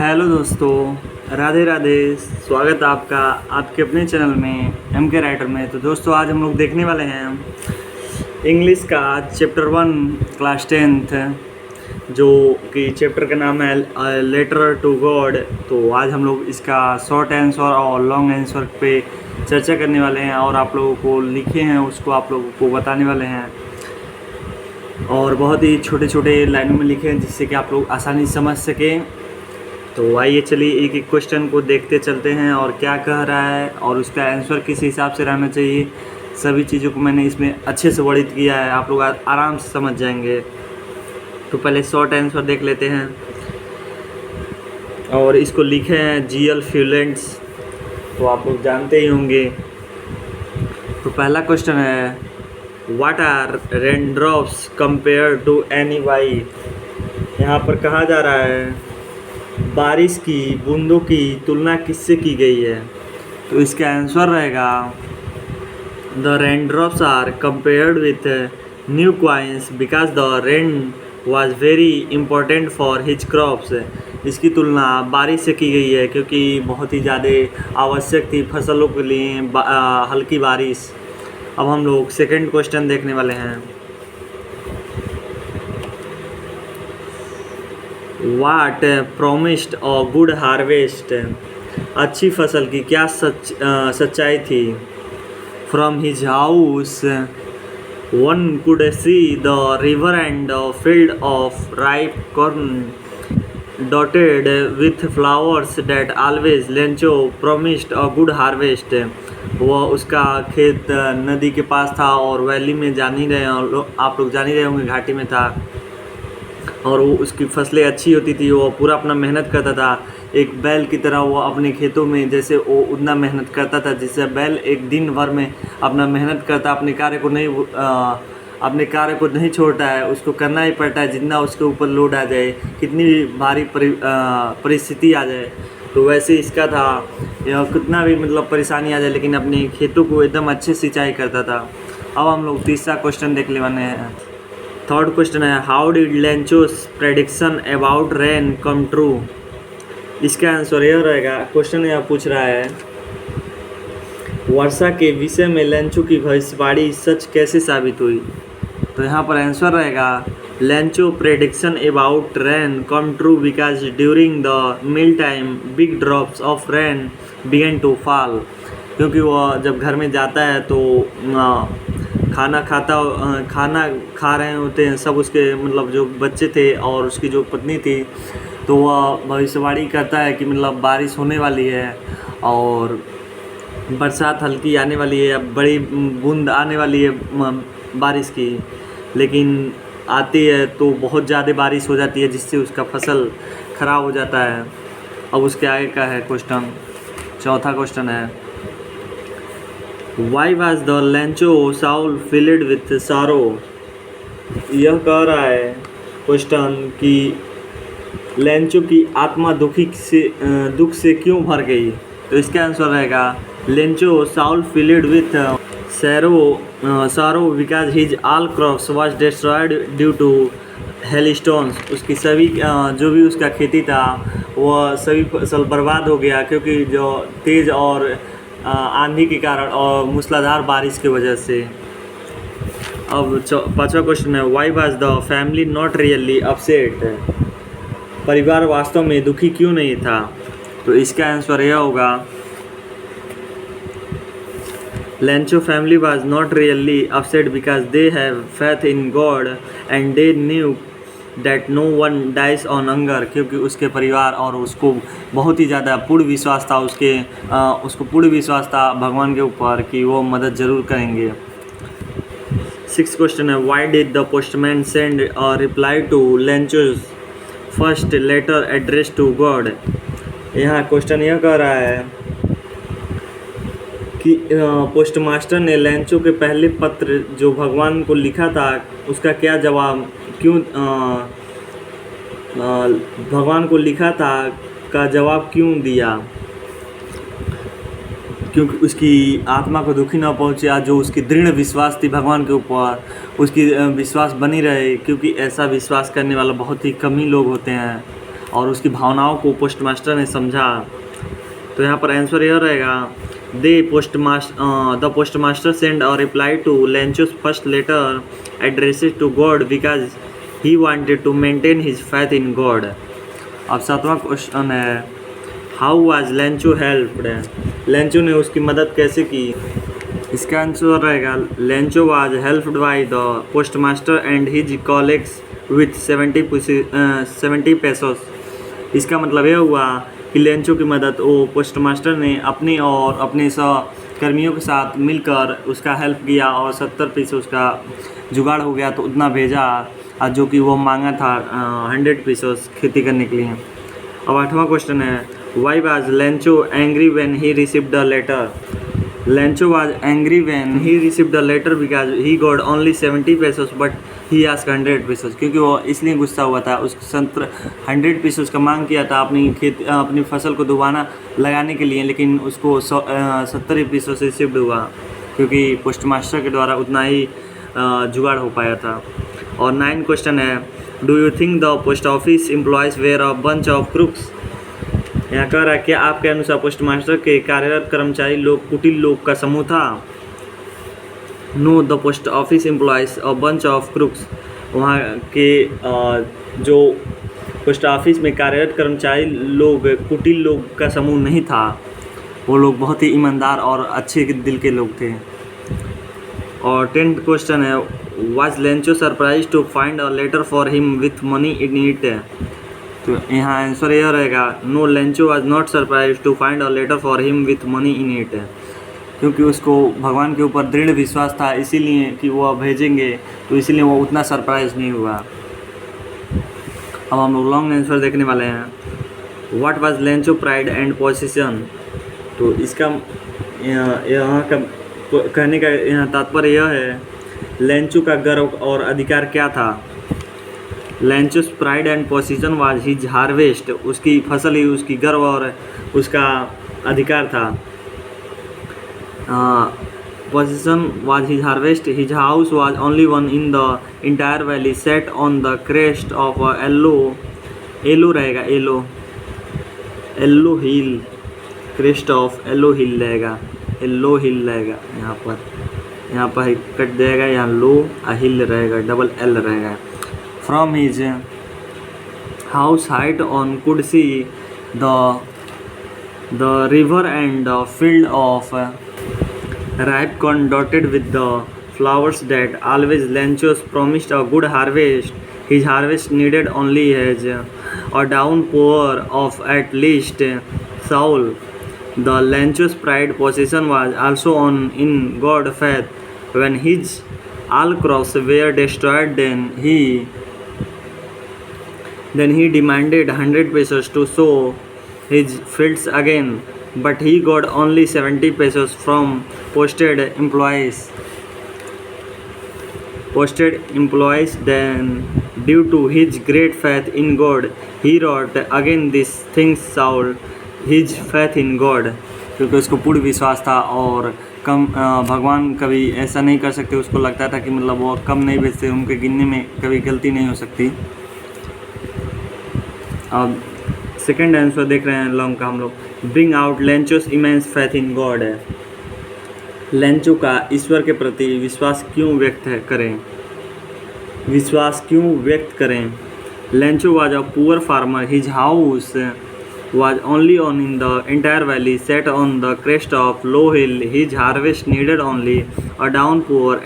Hello दोस्तों, राधे राधे। स्वागत है आपका आपके अपने चैनल में एम के राइटर में। तो दोस्तों, आज हम लोग देखने वाले हैं इंग्लिश का चैप्टर 1 क्लास 10th, जो कि चैप्टर का नाम है लेटर टू गॉड। तो आज हम लोग इसका शॉर्ट आंसर और लॉन्ग आंसर पे चर्चा करने वाले हैं, और आप लोगों को लिखे हैं उसको आप लोगों को बताने वाले हैं, और बहुत ही छोटे छोटे लाइनों में लिखे हैं जिससे कि आप लोग आसानी से समझ सकें। तो आइए चलिए एक एक क्वेश्चन को देखते चलते हैं, और क्या कह रहा है और उसका आंसर किस हिसाब से रहना चाहिए, सभी चीज़ों को मैंने इसमें अच्छे से वर्णित किया है, आप लोग आराम से समझ जाएंगे। तो पहले शॉर्ट आंसर देख लेते हैं, और इसको लिखे हैं GL फ्यूलेंट्स, तो आप लोग जानते ही होंगे। तो पहला क्वेश्चन है, what are raindrops compare to any wife. यहाँ पर कहा जा रहा है बारिश की बूंदों की तुलना किससे की गई है। तो इसका आंसर रहेगा the raindrops are compared with new coins because the rain was very important for his crops. इसकी तुलना बारिश से की गई है क्योंकि बहुत ही ज़्यादा आवश्यक थी फसलों के लिए हल्की बारिश। अब हम लोग सेकंड क्वेश्चन देखने वाले हैं, what promised a good harvest. अच्छी फसल की क्या सच्चाई थी। From his house one could see the river and the field of ripe corn dotted with flowers that always Lencho promised a good harvest. वह उसका खेत नदी के पास था और वैली में जान ही रहे आप लोग जान ही रहे होंगे, घाटी में था, और वो उसकी फसलें अच्छी होती थी। वो पूरा अपना मेहनत करता था, एक बैल की तरह वो अपने खेतों में जैसे वो उतना मेहनत करता था जिससे बैल एक दिन भर में अपना मेहनत करता, अपने कार्य को नहीं छोड़ता है, उसको करना ही पड़ता है जितना उसके ऊपर लोड आ जाए, कितनी भी भारी परिस्थिति आ जाए। तो वैसे इसका था, कितना भी मतलब परेशानी आ जाए लेकिन अपने खेतों को एकदम अच्छे सिंचाई करता था। अब हम लोग तीसरा क्वेश्चन देख लेने हैं। थर्ड क्वेश्चन है, how did Lencho's prediction about rain come true. इसका आंसर यह रहेगा, क्वेश्चन यह पूछ रहा है वर्षा के विषय में लेंचो की भविष्यवाणी सच कैसे साबित हुई। तो यहाँ पर आंसर रहेगा Lencho prediction about rain come true because during the meal time big drops of rain began to fall. क्योंकि वह जब घर में जाता है तो खाना खा रहे होते हैं सब, उसके मतलब जो बच्चे थे और उसकी जो पत्नी थी, तो वह भविष्यवाणी करता है कि मतलब बारिश होने वाली है और बरसात हल्की आने वाली है, बड़ी बूंद आने वाली है बारिश की। लेकिन आती है तो बहुत ज़्यादा बारिश हो जाती है जिससे उसका फसल ख़राब हो जाता है। अब उसके आगे का है क्वेश्चन, चौथा क्वेश्चन है, Why was the Lencho soul filled with sorrow। यह कह रहा है क्वेश्चन कि लेंचो की आत्मा दुख से क्यों भर गई। तो इसका आंसर रहेगा Lencho Saul filled with sorrow because his all crops was destroyed due to hailstones। उसकी सभी जो भी उसका खेती था वह सभी फसल बर्बाद हो गया क्योंकि जो तेज़ और आंधी के कारण और मूसलाधार बारिश की वजह से। अब पांचवा क्वेश्चन है, why was the family not really upset. परिवार वास्तव में दुखी क्यों नहीं था। तो इसका आंसर यह होगा Lencho family was not really upset because they have faith in God and they knew that no one dies on hunger. क्योंकि उसके परिवार और उसको बहुत ही ज़्यादा पूर्ण विश्वास था, उसको पूर्ण विश्वास था भगवान के ऊपर कि वो मदद ज़रूर करेंगे। सिक्स क्वेश्चन है, why did the postman send a reply to Lencho's first letter address to God. यहाँ क्वेश्चन यह कह रहा है कि पोस्ट मास्टर ने लेंचो के पहले पत्र जो भगवान को लिखा था उसका क्या जवाब क्यों भगवान को लिखा था का जवाब क्यों दिया। क्योंकि उसकी आत्मा को दुखी न पहुंचे, जो उसकी दृढ़ विश्वास थी भगवान के ऊपर उसकी विश्वास बनी रहे, क्योंकि ऐसा विश्वास करने वाला बहुत ही कम ही लोग होते हैं। और उसकी भावनाओं को पोस्टमास्टर ने समझा। तो यहाँ पर आंसर यह रहेगा, the postmaster send a reply to Lencho's first letter addressed to God because he wanted to maintain his faith in God. अब 7वां क्वेश्चन है, how was Lencho helped, Lencho ने उसकी मदद कैसे की। इसका आंसर रहेगा, Lencho was helped by the postmaster and his colleagues with 70 pesos. इसका मतलब यह हुआ कि लेंचो की मदद वो पोस्टमास्टर ने अपनी और अपने सहकर्मियों के साथ मिलकर उसका हेल्प किया और 70 पैसे उसका जुगाड़ हो गया, तो उतना भेजा जो कि वो मांगा था 100 पेसोस खेती करने के लिए। अब 8वां क्वेश्चन है, why was Lencho angry when he received the letter. Lencho was angry when he received the letter because he got only 70 pesos but he asked 100 pesos. क्योंकि वो इसलिए गुस्सा हुआ था, उस 100 पेसोस का मांग किया था अपनी फसल को दोबारा लगाने के लिए, लेकिन उसको 70 पेसोस रिसीव्ड हुआ क्योंकि पोस्टमास्टर के द्वारा उतना ही जुगाड़ हो पाया था। और 9 क्वेश्चन है, do you think the post office employees were a bunch of crooks. यहाँ कह रहा है कि आपके अनुसार पोस्टमास्टर के कार्यरत कर्मचारी लोग कुटिल लोग का समूह था। No, the post office employees a bunch of crooks. वहाँ के जो पोस्ट ऑफिस में कार्यरत कर्मचारी लोग कुटिल लोग का समूह नहीं था, वो लोग बहुत ही ईमानदार और अच्छे दिल के लोग थे। और 10th क्वेश्चन है, was Lencho surprise to find a letter for him with money in it. तो यहाँ आंसर यह रहेगा, no, Lencho was not surprise to find a letter for him with money in it. क्योंकि उसको भगवान के ऊपर दृढ़ विश्वास था, इसीलिए कि वो भेजेंगे, तो इसीलिए वो उतना सरप्राइज नहीं हुआ। अब हम लोग लॉन्ग आंसर देखने वाले हैं। What was Lencho pride and position. तो इसका यहाँ का कहने का यहाँ तात्पर्य यह है, लेंचो का गर्व और अधिकार क्या था। Lencho's pride and position was his harvest. उसकी फसल ही उसकी गर्व और उसका अधिकार था। Position was his harvest. His house was only one in the entire valley set on the crest of a low रहेगा, a low hill, crest of a low hill रहेगा, एलो हिल रहेगा। यहाँ पर कट जाएगा, यहाँ लो हिल रहेगा, डबल एल रहेगा। From his house height on could see the river and the field of ripe corn dotted with the flowers that always Lenchos promised a good harvest. His harvest needed only a downpour of at least Saul. The Lenchos pride possession was also on in God faith. When his all crops were destroyed, then he demanded 100 pesos to sow his fields again, but he got only 70 pesos from posted employees. Then, due to his great faith in God, he wrote again these things Saul, his faith in God, क्योंकि उसको पूर्ण विश्वास था और भगवान कभी ऐसा नहीं कर सकते। उसको लगता था कि मतलब वो कम नहीं बेचते, उनके गिनने में कभी गलती नहीं हो सकती। अब सेकेंड आंसर देख रहे हैं लॉन्ग का हम लोग, bring out Lencho's immense faith in God है। लेंचो का ईश्वर के प्रति विश्वास क्यों व्यक्त करें। Lencho was a poor farmer. His house was only on in the entire valley set on the crest of low hill. His harvest needed only a downpour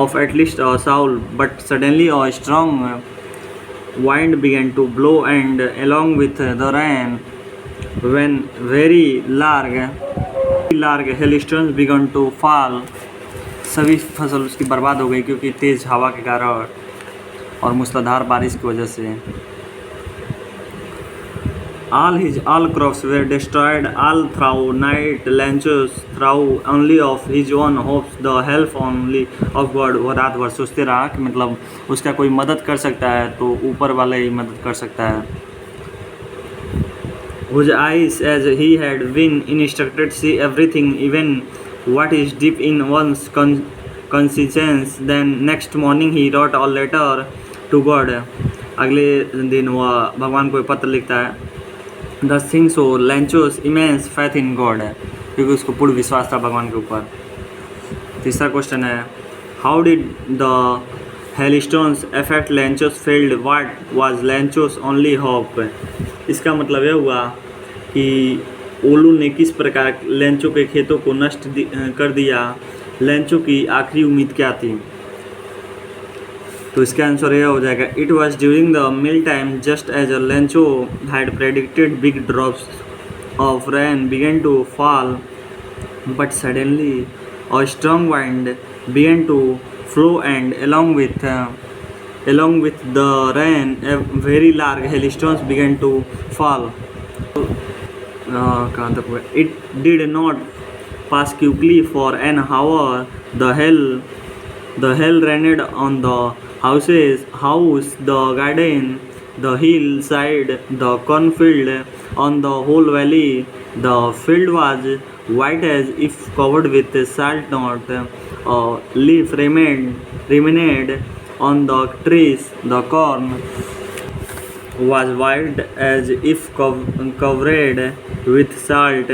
of at least a soul, but suddenly a strong wind began to blow, and along with the rain, when very large hailstones began to fall, सभी फसल उसकी बर्बाद हो गई क्योंकि तेज़ हवा के कारण और मूसलाधार बारिश की वजह से। All crops were destroyed all through night. Lenchos through only of his own hopes, the help only of God. वो रात भर सोचते रहा कि मतलब उसका कोई मदद कर सकता है तो ऊपर वाला ही मदद कर सकता है। Whose eyes as he had been instructed see everything, even what is deep in one's conscience. Then next morning he wrote a letter to God. अगले दिन वह भगवान को पत्र लिखता है। The thing so Lencho's immense faith in God है, क्योंकि उसको पूर्ण विश्वास था भगवान के ऊपर। तीसरा क्वेश्चन है, how did the hailstones affect Lencho's field, what was Lencho's only hope. इसका मतलब यह हुआ कि ओलू ने किस प्रकार लेंचो के खेतों को नष्ट कर दिया, लेंचो की आखिरी उम्मीद क्या थी। तो इसका आंसर यह हो जाएगा, it was during the meal time just as a Lencho had predicted big drops of rain began to fall but suddenly a strong wind began to flow and along with the rain a very large hailstones began to fall. कहाँ तक हुआ? It did not pass quickly for an hour. The hail rained on the house, the garden, the hillside, the cornfield, on the whole valley. The field was white as if covered with salt. Not a leaf remained on the trees. The corn was white as if covered with salt.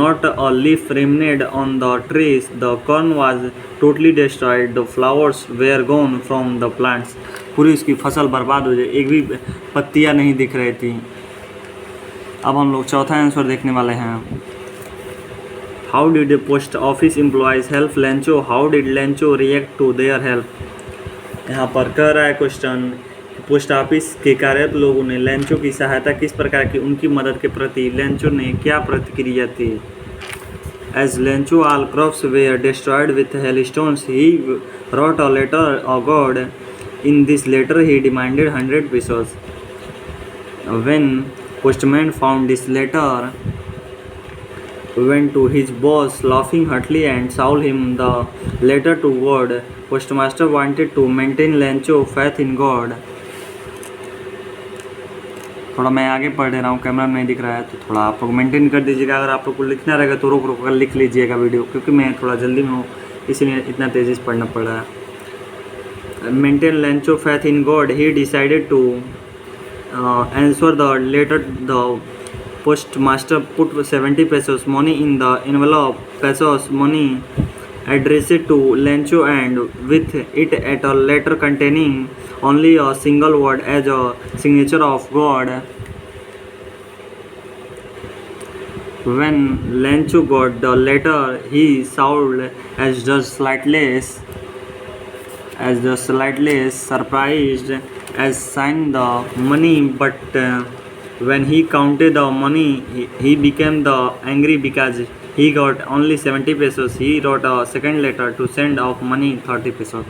Not a leaf remained on the trees. The corn was totally destroyed. The flowers were gone from the plants. पूरी उसकी फसल बर्बाद हो जाए, एक भी पत्तियां नहीं दिख रही थी। अब हम लोग चौथा आंसर देखने वाले हैं। How did the post office employees help Lencho, how did Lencho react to their help. यहाँ पर कह रहा है क्वेश्चन, पोस्ट ऑफिस के कार्यरत लोगों ने लेंचो की सहायता किस प्रकार की, उनकी मदद के प्रति लेंचो ने क्या प्रतिक्रिया थी। As Lencho all crops were destroyed with hailstones he wrote a letter of God. In this letter he demanded 100 pesos. When postman found this letter, went to his boss laughing heartily and sold him the letter to God. Postmaster wanted to maintain Lencho faith in God. थोड़ा मैं आगे पढ़ दे रहा हूँ, camera में नहीं दिख रहा है तो थोड़ा आप लोग मेंटेन कर दीजिएगा। अगर आप लोग को लिखना रहेगा तो रोक रोक कर लिख लीजिएगा वीडियो, क्योंकि मैं थोड़ा जल्दी में हूँ इसलिए इतना तेज़ी से पढ़ना पड़ रहा है। Maintain Lencho faith in God. He decided to answer the letter. The postmaster put 70 pesos money in the envelope. Pesos money addressed to Lencho and with it at a letter containing only a single word as a signature of God. When Lencho got the letter, he sounded as just slightly surprised as signed the money, but when he counted the money he became the angry because he got only 70 pesos. He wrote a second letter to send of money 30 pesos.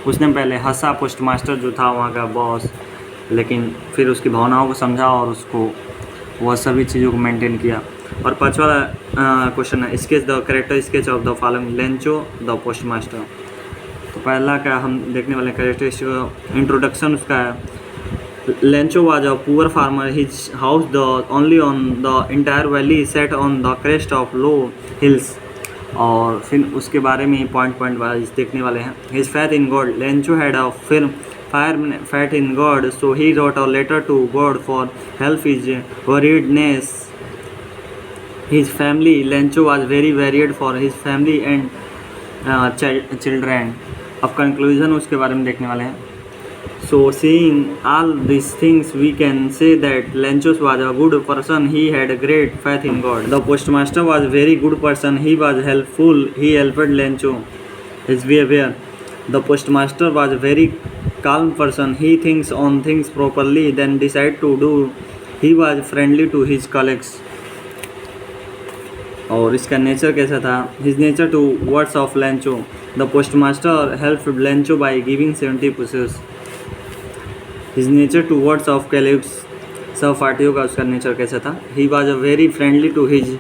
उसने पहले हंसा postmaster जो था वहाँ का boss, लेकिन फिर उसकी भावनाओं को समझा और उसको वह सभी चीज़ों को मेंटेन किया। और पांचवा क्वेश्चन है, sketch the character sketch of the following Lencho the postmaster. तो पहला क्या हम देखने वाले कैरेक्टरिस्टिक इंट्रोडक्शन उसका है। Lencho was a poor farmer, his house the only on the entire valley set on the crest of low hills. और फिर उसके बारे में पॉइंट वाइज देखने वाले हैं। His faith in God, Lencho had a firm faith in God, so he wrote a letter to God for help his worriedness. His family, Lencho was very worried for his family and children. अब conclusion उसके बारे में देखने वाले हैं। So seeing all these things, we can say that Lencho was a good person. He had a great faith in God. The postmaster was a very good person. He was helpful. He helped Lencho. His behavior. The postmaster was a very calm person. He thinks on things properly, then decide to do. He was friendly to his colleagues. और इसका nature कैसा था? His nature to words of Lencho. The postmaster helped Lencho by giving 70 pesos. His nature to words of colleagues. सहपाठियों का उसका nature कैसा था? He was a very friendly to his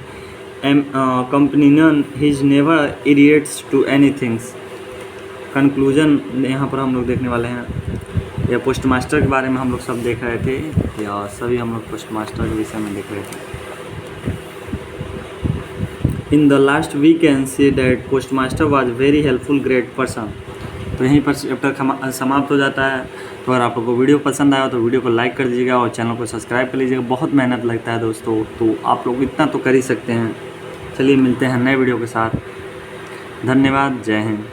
companion. He never irritates to anything. Conclusion यहाँ पर हम लोग देखने वाले हैं। या पोस्टमास्टर के बारे में हम लोग सब देख रहे थे, या सभी हम लोग पोस्टमास्टर के विषय में देख रहे थे। In the last we can see that postmaster was very helpful great person. तो यहीं पर चैप्टर समाप्त हो जाता है। तो अगर आप लोग को वीडियो पसंद आया तो वीडियो को लाइक कर दीजिएगा और चैनल को सब्सक्राइब कर लीजिएगा। बहुत मेहनत लगता है दोस्तों, तो आप लोग इतना तो कर ही सकते हैं। चलिए मिलते हैं नए वीडियो के साथ। धन्यवाद। जय हिंद।